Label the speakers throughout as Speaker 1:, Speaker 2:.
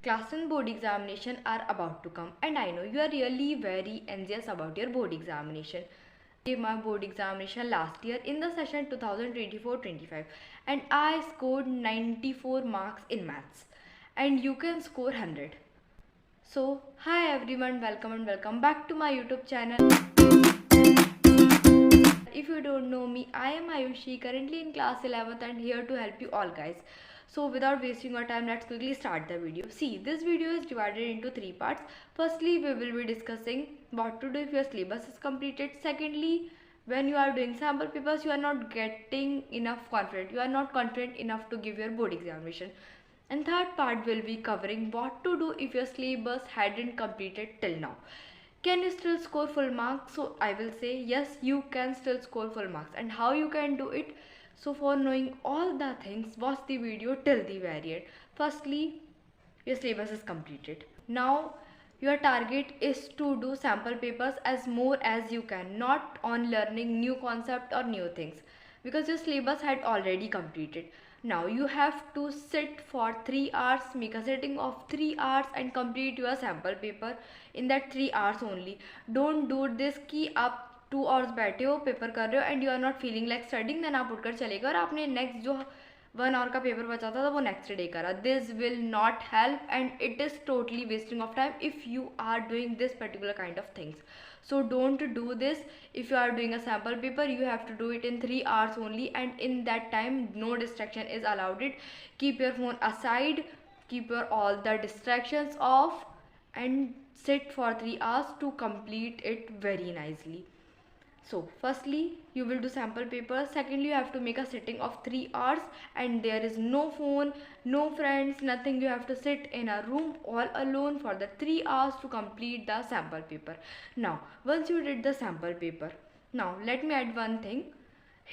Speaker 1: Class and board examination are about to come, and I know you are really very anxious about your board examination. I gave my board examination last year in the session 2024-25 and I scored 94 marks in maths, and you can score 100. So, hi everyone, welcome and welcome back to my YouTube channel. If you don't know me, I am Ayushi, currently in class 11th and here to help you all guys. So without wasting your time, let's quickly start the video. See, this video is divided into three parts. Firstly, we will be discussing what to do if your syllabus is completed. Secondly, when you are doing sample papers, you are not getting enough confident. You are not confident enough to give your board examination. And third part will be covering what to do if your syllabus hadn't completed till now. Can you still score full marks? So I will say yes, you can still score full marks. And how you can do it? So for knowing all the things, watch the video till the very end. Firstly, your syllabus is completed. Now your target is to do sample papers as more as you can, not on learning new concept or new things, because your syllabus had already completed. Now you have to sit for 3 hours, make a sitting of 3 hours and complete your sample paper in that 3 hours only. Don't do this कि आप 2 hours बैठे हो paper कर रहे हो and you are not feeling like studying, then आप उठकर चले गए और आपने नेक्स्ट जो 1 hour का पेपर बचा था वो नेक्स्ट डे करा. This will not help and it is totally wasting of time if you are doing this particular kind of things. So don't do this. If you are doing a sample paper, you have to do it in 3 hours only, and in that time no distraction is allowed. Keep your phone aside, keep your all the distractions off, and sit for 3 hours to complete it very nicely. So firstly you will do sample paper. Secondly, you have to make a sitting of 3 hours and there is no phone, no friends, nothing. You have to sit in a room all alone for the 3 hours to complete the sample paper. Now once you did the sample paper, now let me add one thing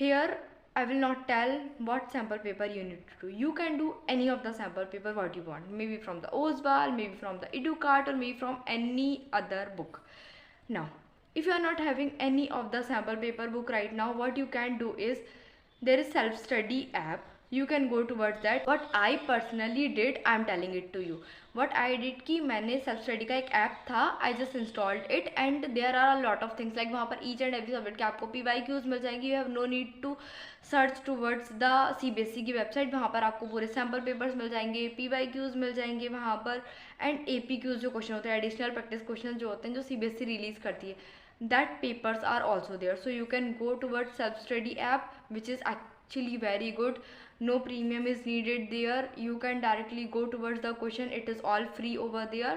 Speaker 1: here. I will not tell what sample paper you need to do. You can do any of the sample paper what you want, maybe from the Oswald, maybe from the Educart, or maybe from any other book. Now if you are not having any of the sample paper book right now, what you can do is there is self study app. You can go towards that. What I personally did, I am telling it to you. What I did कि मैंने self study का एक app था, I just installed it and there are a lot of things like वहाँ पर each and every subject के आपको PYQs मिल जाएंगी. You have no need to search towards the CBSE की वेबसाइट. वहाँ पर आपको पूरे sample papers मिल जाएंगे, PYQs मिल जाएंगे वहाँ पर, and APQs जो क्वेश्चन होते हैं, एडिशनल प्रैक्टिस क्वेश्चन जो होते हैं जो CBSE रिलीज करती है, that papers are also there. So you can go towards self study app, which is actually very good. No premium is needed there. You can directly go towards the question. It is all free over there.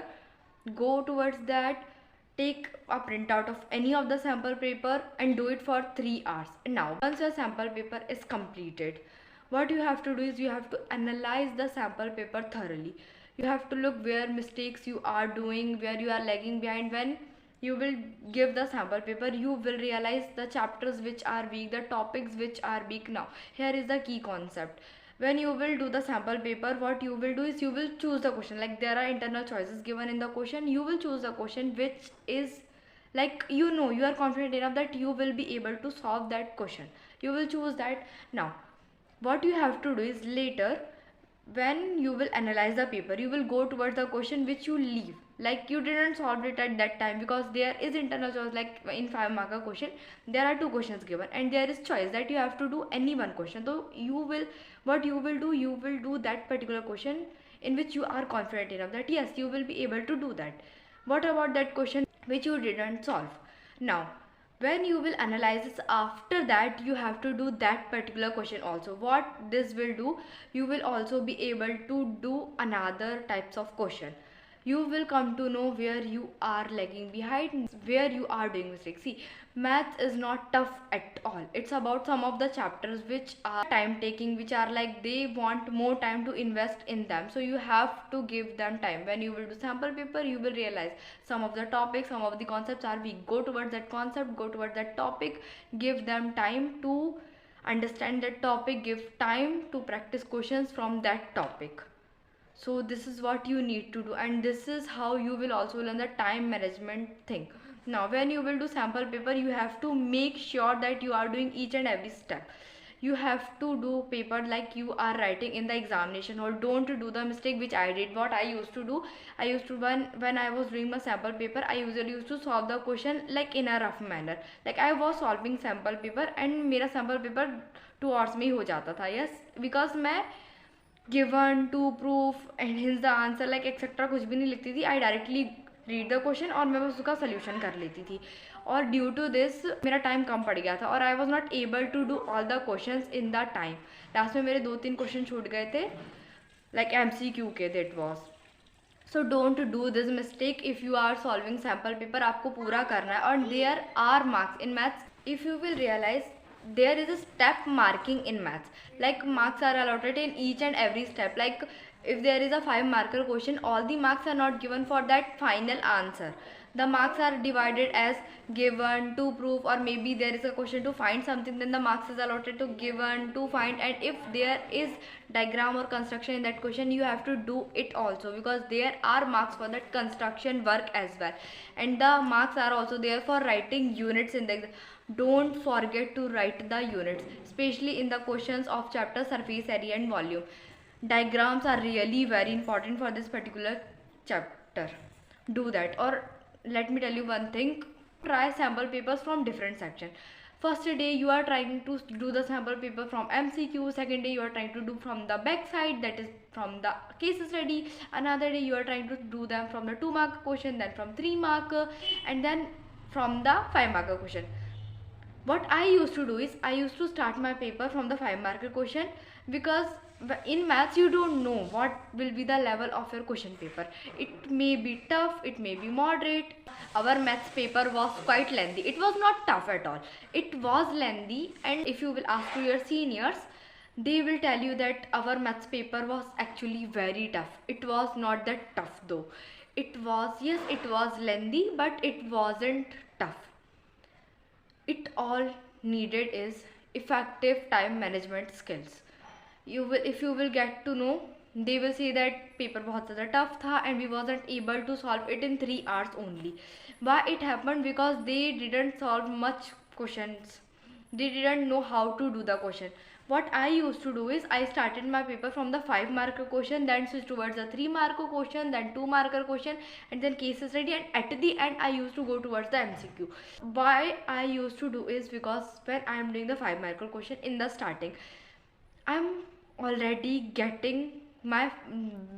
Speaker 1: Go towards that, take a printout of any of the sample paper and do it for 3 hours. And now once your sample paper is completed, what you have to do is you have to analyze the sample paper thoroughly. You have to look where mistakes you are doing, where you are lagging behind. When you will give the sample paper, you will realize the chapters which are weak, the topics which are weak. Now here is the key concept. When you will do the sample paper, what you will do is you will choose the question. Like there are internal choices given in the question, you will choose the question which is like you are confident enough that you will be able to solve that question. You will choose that. Now what you have to do is later when you will analyze the paper, you will go towards the question which you leave, like you didn't solve it at that time, because there is internal choice. Like in 5 mark question there are 2 questions given and there is choice that you have to do any one question. So what you will do, you will do that particular question in which you are confident enough that yes, you will be able to do that. What about that question which you didn't solve? Now when you will analyze this, after that you have to do that particular question also. What this will do, you will also be able to do another types of question. You will come to know where you are lagging behind, where you are doing mistakes. See, maths is not tough at all. It's about some of the chapters which are time taking, which are like they want more time to invest in them, so you have to give them time. When you will do sample paper, you will realize some of the topics, some of the concepts are weak. Go towards that concept, go towards that topic, give them time to understand that topic, give time to practice questions from that topic. So this is what you need to do, and this is how you will also learn the time management thing. Now when you will do sample paper, you have to make sure that you are doing each and every step. You have to do paper like you are writing in the examination hall. Don't do the mistake which I did. What I used to do, when I was doing my sample paper, I usually used to solve the question like in a rough manner. Like I was solving sample paper and मेरा sample paper 2 hours में ही हो जाता था. Yes, because मैं given to proof and hence the answer like etcetera कुछ भी नहीं लिखती थी. I directly read the question और मैं बस उसका सोल्यूशन कर लेती थी. और ड्यू टू दिस मेरा टाइम कम पड़ गया था और I was not able to do all the question in the time. Last में मेरे 2-3 क्वेश्चन छूट गए थे लाइक MCQ के. That was so don't do this mistake if you are solving sample paper. आपको पूरा करना है. और there are marks in maths. If you will realise there is a step marking in maths, like marks are allotted in each and every step. Like if there is a 5 marker question, all the marks are not given for that final answer. The marks are divided as given, to prove, or maybe there is a question to find something, then the marks is allotted to given, to find. And if there is diagram or construction in that question, you have to do it also, because there are marks for that construction work as well. And the marks are also there for writing units in the exam. Don't forget to write the units, especially in the questions of chapter surface area and volume. Diagrams are really very important for this particular chapter. Do that. Or let me tell you one thing, try sample papers from different sections. First day you are trying to do the sample paper from MCQ. Second day you are trying to do from the back side, that is from the case study. Another day you are trying to do them from the 2 mark question, then from 3 mark, and then from the 5 mark question. What I used to do is I used to start my paper from the 5 marker question, because in maths you don't know what will be the level of your question paper. It may be tough, it may be moderate. Our maths paper was quite lengthy. It was not tough at all, it was lengthy. And if you will ask to your seniors, they will tell you that our maths paper was actually very tough. It was not that tough though. It was, yes, it was lengthy, but it wasn't tough. It all needed is effective time management skills. If you will get to know, they will say that paper बहुत ज़्यादा tough था and we wasn't able to solve it in 3 hours only. Why it happened? Because they didn't solve much questions. They didn't know how to do the question. What I used to do is I started my paper from the 5 marker question, then switched towards the 3 marker question, then 2 marker question, and then case study, and at the end I used to go towards the MCQ. Why I used to do is because when I am doing the 5 marker question in the starting, I am already getting my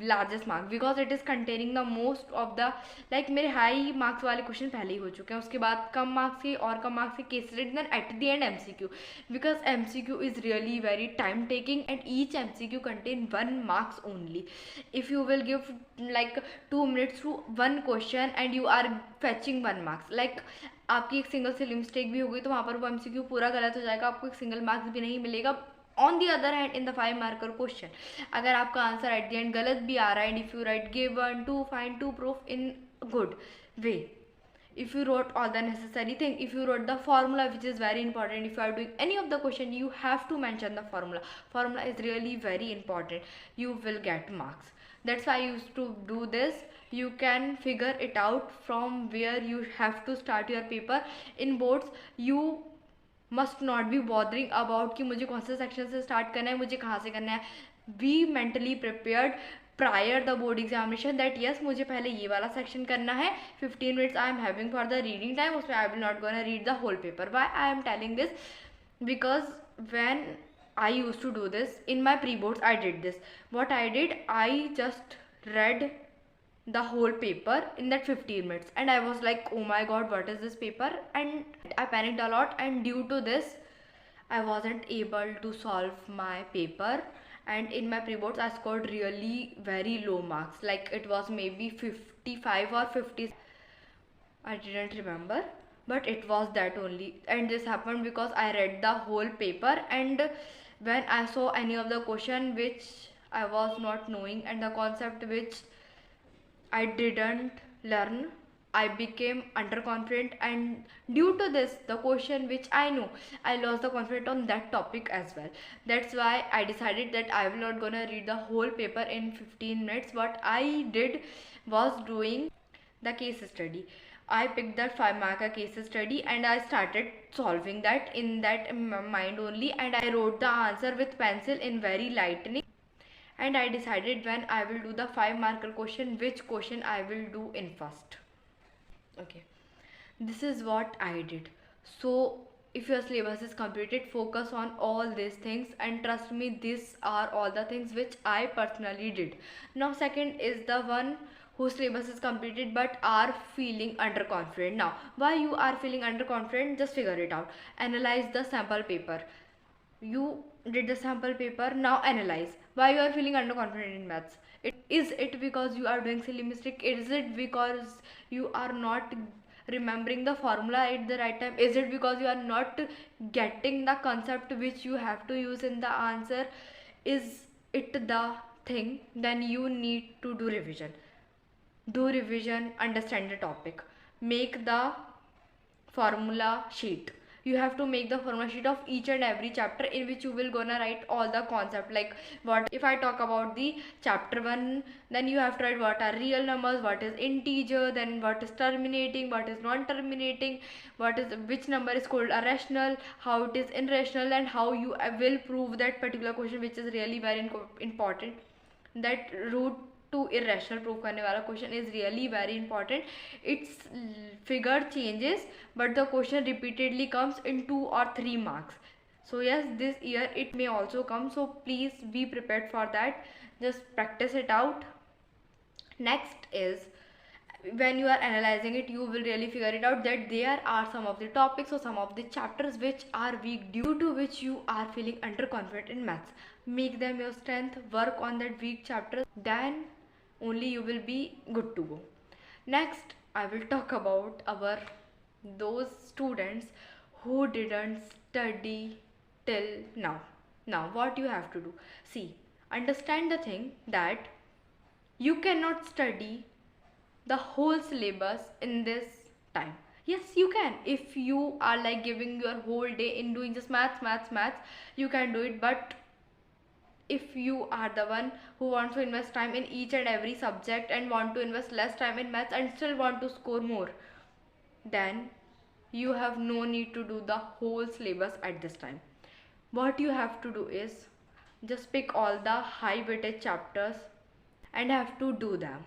Speaker 1: largest mark, because it is containing the most of the like मेरे high marks वाले question पहले ही हो चुके हैं. उसके बाद कम marks के और कम मार्क्स के case study, then at the end MCQ, because MCQ is really very time taking and each MCQ contain 1 marks only. If you will give like 2 minutes to one question and you are fetching 1 marks, like आपकी एक single C mistake भी होगी तो वहाँ पर वो MCQ पूरा गलत हो जाएगा, आपको एक सिंगल मार्क्स भी नहीं मिलेगा. On the other hand, in the 5 marker question, अगर आपका आंसर एट द एंड गलत भी आ रहा है, and if you write given, to find, to prove in good way, if you wrote all the necessary thing, if you wrote the formula, which is very important, if you are doing any of the question, you have to mention the formula. Formula is really very important. You will get marks. That's why I used to do this. You can figure it out from where you have to start your paper. In boards, you must not be bothering about कि मुझे कौन से section से start करना है, मुझे कहाँ से करना है. Be mentally prepared prior the board examination that yes मुझे पहले ये वाला सेक्शन करना है. 15 minutes I am having for the reading time, उसमें I will not gonna read the whole paper. Why I am telling this? Because when I use to do this in my pre boards, I did this. What I did, I just read the whole paper in that 15 minutes, and I was like, oh my god, what is this paper? And I panicked a lot, and due to this I wasn't able to solve my paper. And in my pre-boards I scored really very low marks, like it was maybe 55 or 50, I didn't remember, but it was that only. And this happened because I read the whole paper, and when I saw any of the question which I was not knowing and the concept which I didn't learn, I became underconfident, and due to this, the question which I know, I lost the confidence on that topic as well. That's why I decided that I will not gonna read the whole paper in 15 minutes. What I did was doing the case study. I picked that 5 marker case study and I started solving that in that mind only, and I wrote the answer with pencil in very lightning, and I decided when I will do the 5 marker question, which question I will do in first. Okay, this is what I did. So if your syllabus is completed, focus on all these things, and trust me, these are all the things which I personally did. Now second is the one whose syllabus is completed but are feeling underconfident. Now why you are feeling underconfident, just figure it out. Analyze the sample paper. You did the sample paper, now analyze why you are feeling underconfident in maths. Is it because you are doing silly mistake? Is it because you are not remembering the formula at the right time? Is it because you are not getting the concept which you have to use in the answer? Is it the thing? Then you need to do revision. Do revision, understand the topic, make the formula sheet. You have to make the formula sheet of each and every chapter, in which you will gonna write all the concept. Like, what if I talk about the chapter 1, then you have to write what are real numbers, what is integer, then what is terminating, what is non-terminating, what is which number is called a rational, how it is irrational, and how you will prove that particular question, which is really very important. That root to irrational proof करने वाला question is really very important. Its figure changes but the question repeatedly comes in 2 or 3 marks. So yes, this year it may also come, so please be prepared for that. Just practice it out. Next is, when you are analyzing it, you will really figure it out that there are some of the topics or some of the chapters which are weak, due to which you are feeling underconfident in maths. Make them your strength, work on that weak chapter, then only you will be good to go. Next, I will talk about those students who didn't study till now. Now what you have to do, see, understand the thing that you cannot study the whole syllabus in this time. Yes, you can. If you are like giving your whole day in doing just maths, you can do it. But if you are the one who wants to invest time in each and every subject and want to invest less time in maths and still want to score more, then you have no need to do the whole syllabus at this time. What you have to do is just pick all the high weighted chapters and have to do them.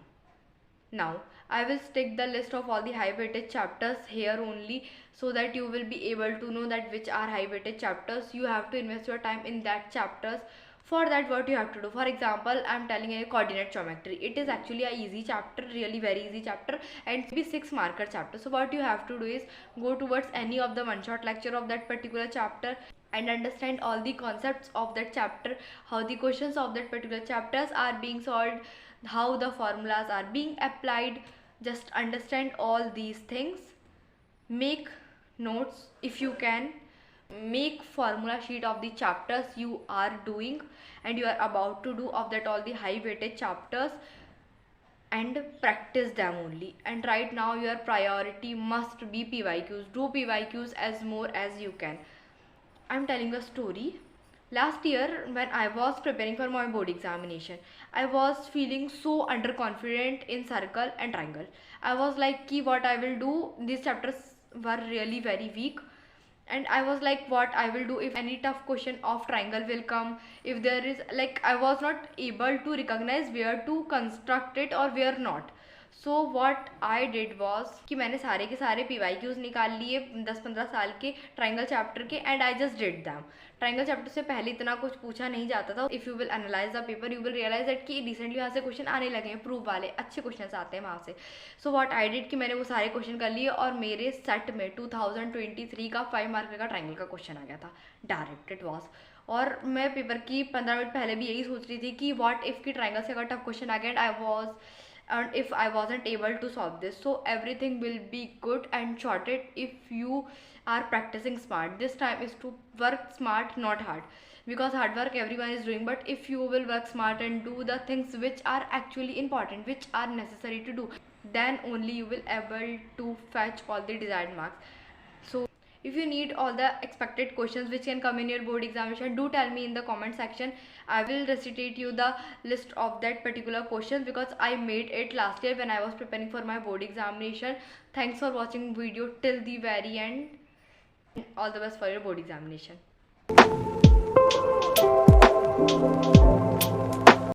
Speaker 1: Now I will stick the list of all the high weighted chapters here only, so that you will be able to know that which are high weighted chapters. You have to invest your time in that chapters. For that, what you have to do, for example, I am telling you coordinate geometry. It is actually a easy chapter, really very easy chapter, and it will be 6 marker chapter. So what you have to do is go towards any of the one shot lecture of that particular chapter and understand all the concepts of that chapter, how the questions of that particular chapters are being solved, how the formulas are being applied. Just understand all these things. Make notes if you can. Make formula sheet of the chapters you are doing and you are about to do of that all the high weighted chapters, and practice them only. And right now your priority must be PYQs. Do PYQs as more as you can. I'm telling a story. Last year when I was preparing for my board examination, I was feeling so underconfident in circle and triangle. I was like, what I will do, these chapters were really very weak, and I was like, what I will do if any tough question of triangle will come, if there is, like, I was not able to recognize where to construct it or where not. So what I did was कि मैंने सारे के सारे PYQs निकाल लिए 10-15 साल के triangle chapter के, and I just did them. Triangle chapter से पहले इतना कुछ पूछा नहीं जाता था. If you will analyse the paper you will realise that कि रिसेंटली वहाँ से क्वेश्चन आने लगे हैं, प्रूफ वाले अच्छे क्वेश्चन आते हैं वहाँ से. सो व्हाट आई डिड कि मैंने वो सारे क्वेश्चन कर लिए और मेरे सेट में 2023 का 5 मार्क का ट्राइंगल का क्वेश्चन आ गया था डायरेक्ट. इट वॉज, और मैं पेपर की 15 मिनट पहले भी यही सोच रही थी कि व्हाट इफ़ की ट्राइंगल से अगर टफ क्वेश्चन आ गया and if I wasn't able to solve this. So everything will be good and sorted if you are practicing smart. This time is to work smart, not hard, because hard work everyone is doing, but if you will work smart and do the things which are actually important, which are necessary to do, then only you will able to fetch all the desired marks. So If you need all the expected questions which can come in your board examination, do tell me in the comment section. I will recitate you the list of that particular questions because I made it last year when I was preparing for my board examination. Thanks for watching video till the very end. All the best for your board examination.